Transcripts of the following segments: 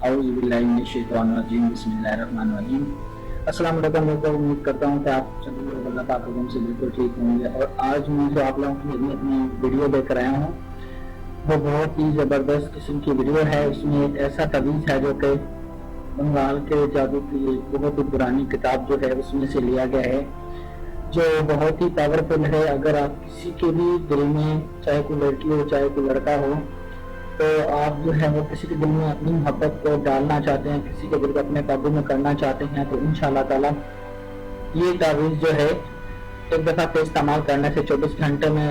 औज़ुबिल्लाहिमिनश्शैतानिर्रजीम बिस्मिल्लाहिर्रहमानिर्रहीम। अस्सलाम वालेकुम दोस्तों, उम्मीद करता हूँ कि आप सभी लोग अल्लाह पाक के हुक्म से बिल्कुल ठीक होंगे। और आज मैं जो आप लोगों की खिदमत में वीडियो लेकर आया हूँ वो बहुत ही ज़बरदस्त किस्म की वीडियो है। उसमें एक ऐसा तवीज़ है जो कि बंगाल के जादू की एक बहुत ही पुरानी किताब जो है उसमें से लिया गया है, जो बहुत ही पावरफुल है। अगर आप किसी के भी दिल में, चाहे कोई लड़की हो चाहे कोई लड़का हो, तो आप जो है वो किसी के दिल में अपनी मोहब्बत को डालना चाहते हैं, किसी के दिल को अपने काबू में करना चाहते हैं, तो इंशाल्लाह ताला ये तावीज़ जो है एक दफ़ा के इस्तेमाल करने से 24 घंटे में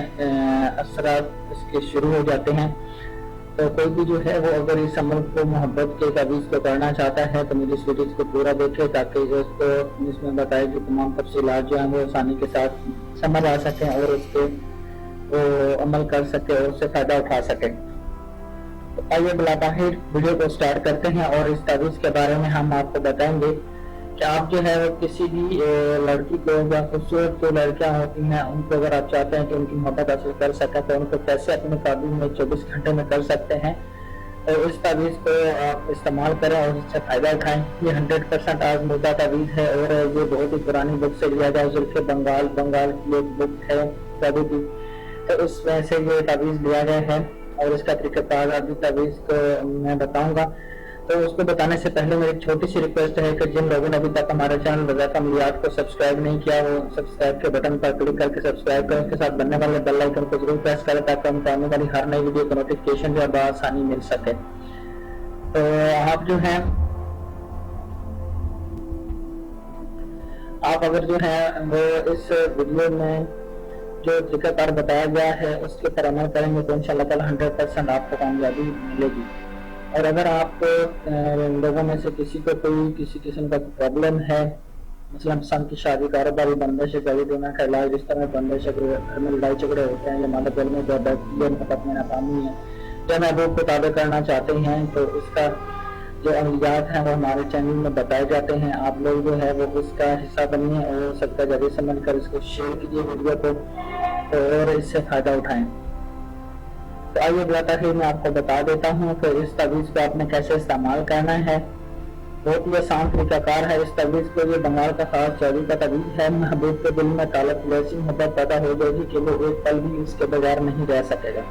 असरात इसके शुरू हो जाते हैं। तो कोई भी जो है वो अगर इस अमल को, मोहब्बत के तावीज़ को करना चाहता है, तो मुझे इस वीडियो को पूरा देखे ताकि उसको इसमें बताए कि तमाम तफसीलात जो हैं वो आसानी के साथ समझ आ सकें और उसके वो अमल कर सके और उससे फ़ायदा उठा सकें। तो आइए बिला ताखिर वीडियो को स्टार्ट करते हैं और इस तावीज़ के बारे में हम आपको बताएंगे कि आप जो है वो किसी भी लड़की को या खूबसूरत जो लड़कियां होती हैं उनको अगर आप चाहते हैं कि उनकी मोहब्बत हासिल कर सकें तो उनको कैसे अपने काबू में 24 घंटे में कर सकते हैं। और इस तावीज़ को आप इस्तेमाल करें और इससे फ़ायदा उठाएं। ये 100% आज़मूदा तावीज़ है और ये बहुत ही पुरानी बुक से लिया गया। जुल्फ़े बंगाल की एक बुक है जादू की, तो उसमें से ये तावीज़ लिया गया है और इसका तरीक़ाकार अभी तावीज़ को मैं बताऊंगा। तो उसको बताने से पहले मेरी छोटी सी रिक्वेस्ट है कि जिन लोगों ने अभी तक हमारे चैनल रज़ाक अमलियात को सब्सक्राइब नहीं किया, वो सब्सक्राइब के बटन पर क्लिक करके सब्सक्राइब करें, उसके साथ बनने वाले बेल आइकन को जरूर प्रेस करें ताकि हमको आने वाली हर नई वीडियो का नोटिफिकेशन जो है बआसानी मिल सके। तो आप जो है आप अगर जो है वो इस वीडियो में जो तरीक़ाकार बताया गया है उसके पर अमल करेंगे तो इंशाअल्लाह ताला 100% आपको कामयाबी मिलेगी। और अगर आप लोगों में से किसी को कोई किसी किस्म का प्रॉब्लम है, मसलन पसंद की शादी, कारोबारी बंदिश, गरीब देना का इलाज, रिश्ते में बंदिश, घर में लड़ाई झगड़े होते हैं या मालिक दिल में मोहब्बत में नाकामी है या महबूब को ताबे करना चाहते हैं, तो इसका जो अमलियात हैं वो हमारे चैनल में बताए जाते हैं। आप लोग जो है वो इसका हिस्सा बनिए और सबका जरिए समझ कर इसको शेयर कीजिए वीडियो को और इससे फ़ायदा उठाएँ। तो आइए बताता है, मैं आपको बता देता हूँ कि इस तावीज़ को आपने कैसे इस्तेमाल करना है। बहुत ही आसान तरीक़ाकार है इस तावीज़ को। ये बंगाल का खास जादू का तावीज़ है। महबूब के दिल में ताल्लुक़ ऐसी मोहब्बत पैदा हो जाएगी कि वो एक पल भी उसके बगैर नहीं रह सकेगा।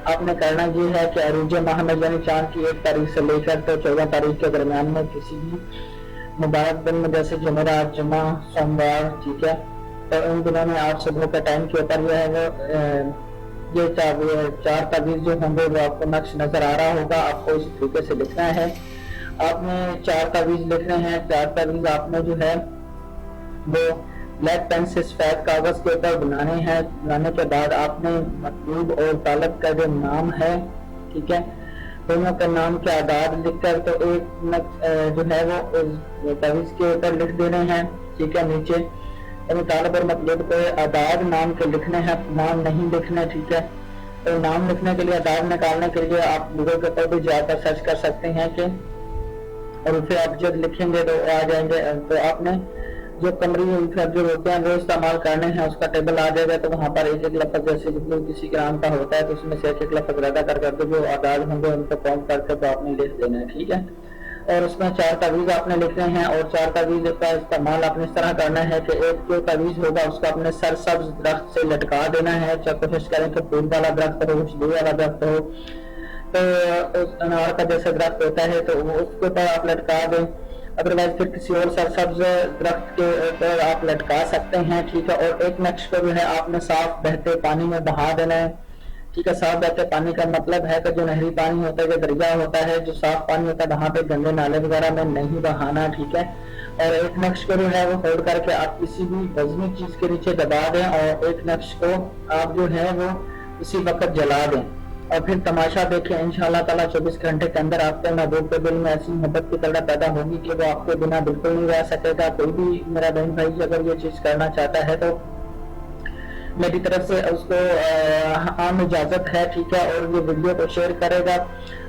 आपने करना ये है कि अरूज माह में यानी चांद की 1 तारीख से लेकर तो 14 तारीख के दरमियान में किसी भी मुबारक दिन में, जैसे जुमेरात, जुमा, सोमवार, ठीक है, तो इन दिनों में आप सुबह के टाइम के ऊपर जो है वो ये 4 तावीज़ जो होंगे वो आपको नक्श नजर आ रहा होगा। आपको इस तरीके से लिखना है। आपने 4 तावीज़ लिखने हैं। 4 तावीज़ आपने जो है वो ब्लैक पेन से सफेद कागज के ऊपर बनाने हैं। बनाने के बाद आपने मतलूब और तालब का जो नाम है, ठीक है, दोनों के नाम के आदाद लिखकर तो एक जो है वो तावीज़ के ऊपर लिख देने हैं, ठीक है। नीचे तालब और मतलब को आदाद नाम के लिखने हैं, नाम नहीं लिखने, ठीक है। तो नाम लिखने के लिए, आदाद निकालने के लिए आप गूगल के ऊपर भी जाकर सर्च कर सकते हैं कि और फिर आप जब लिखेंगे तो आ जाएंगे। तो आपने जो कमरी जो होते हैं वो इस्तेमाल करने हैं, उसका टेबल आ जाएगा। तो वहाँ पर एक एक लफ्ज़, जैसे किसी के नाम का होता है तो उसमें से एक एक लफ्ज़ रद्दा कर जो आदाद होंगे उनको काउंट करके तो आपने लिख देना है, ठीक है। और उसमें 4 तावीज़ आपने लिखने हैं और 4 तावीज़ का इस्तेमाल आपने इस तरह करना है कि एक जो तावीज़ होगा उसको अपने सरसब्ज दरख्त से लटका देना है। कोशिश करें कि फूल वाला दरख्त हो, खुशबू वाला दरख्त हो, तो उस अनार का जैसे दरख्त होता है तो उसके ऊपर आप लटका दें। अदरवाइज फिर किसी और सरसब्ज दरख्त के ऊपर आप लटका सकते हैं, ठीक है। और एक नक्श को जो है आपने साफ बहते पानी में बहा देना है, ठीक है। साफ बहते पानी का मतलब है कि जो नहरी पानी होता है, जो दरिया होता है, जो साफ पानी होता है, वहाँ पे गंदे नाले वगैरह में नहीं बहाना, ठीक है। और एक नक्श को जो है वो फोल्ड करके आप किसी भी वजनी चीज के नीचे दबा दें और एक नक्श को आप जो है वो उसी वक्त जला दें और फिर तमाशा देखें। इंशाअल्लाह ताला 24 घंटे के अंदर आपके महबूब के दिल में ऐसी मोहब्बत की तरह पैदा होगी कि वो आपके बिना बिल्कुल नहीं रह सकेगा। कोई भी मेरा बहन भाई अगर ये चीज करना चाहता है तो मेरी तरफ से उसको आम इजाजत है, ठीक है। और ये वीडियो को शेयर करेगा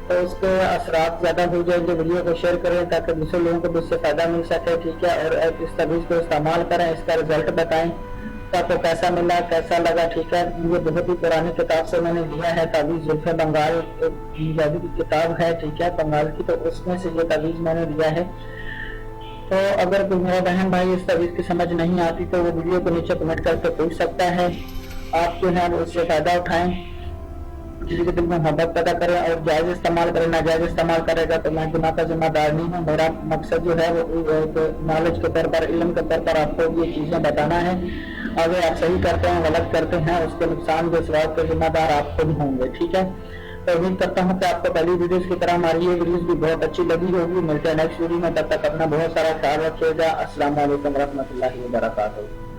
तो उसके असरात ज्यादा हो जाएंगे। वीडियो को शेयर करें ताकि दूसरे लोगों को भी इससे फायदा मिल सके, ठीक है। और इस तावीज़ को इस्तेमाल करें, इसका रिजल्ट बताएं तो आपको कैसा मिला, कैसा लगा, ठीक है। ये बहुत ही पुरानी किताब से मैंने लिया है, तावीज़ जुल्फ़े बंगाल पंजाबी की किताब है, ठीक है, बंगाल की, तो उसमें से ये तावीज़ मैंने लिया है। तो अगर कोई मेरा बहन भाई इस तावीज़ की समझ नहीं आती तो वो वीडियो को नीचे कमेंट करके पूछ सकता है। आप जो है उससे फ़ायदा उठाएं, किसी के दिल में मोहब्बत पैदा करें और जायज़ इस्तेमाल करें। नाजायज़ इस्तेमाल करेगा तो मैं गुनाह का जिम्मेदार नहीं हूँ। मेरा मकसद जो है वो नॉलेज के तौर पर, इल्म के तौर पर आपको ये चीज़ें बताना है। अगर आप सही करते हैं, गलत करते हैं, उसके नुकसान के सवाब के जिम्मेदार आप खुद होंगे, ठीक है। तो उम्मीद करता हूँ कि आपको पहली वीडियोस की तरह हमारी ये वीडियोस भी बहुत अच्छी लगी होगी। मिलते हैं नेक्स्ट वीडियो में, तब तक अपना बहुत सारा ख्याल रखिएगा। अस्सलाम वालेकुम रहमतुल्लाहि व बरकातहू।